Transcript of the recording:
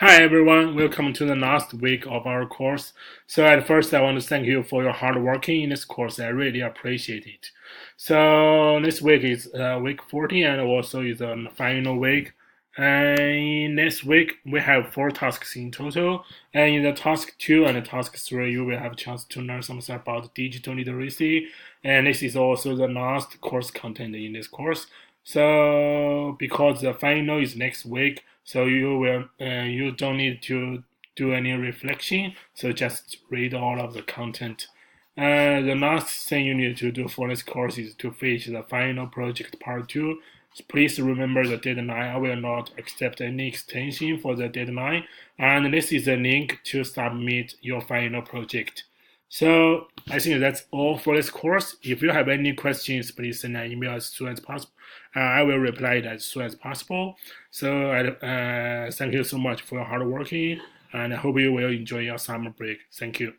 Hi everyone, welcome to the last week of our course. So at first I want to thank you for your hard working in this course. I really appreciate it. So this week is week 14 and also is the final week. And in this week we have 4 tasks in total. And in the task 2 and the task 3 you will have a chance to learn something about digital literacy. And this is also the last course content in this course. So because the final is next week, so you don't need to do any reflection. So just read all of the content. The last thing you need to do for this course is to finish the final project part 2. So please remember the deadline. I will not accept any extension for the deadline. And this is a link to submit your final project. So I think that's all for this course. If you have any questions, please send an email as soon as possible. I will reply it as soon as possible. So thank you so much for your hard working, and I hope you will enjoy your summer break. Thank you.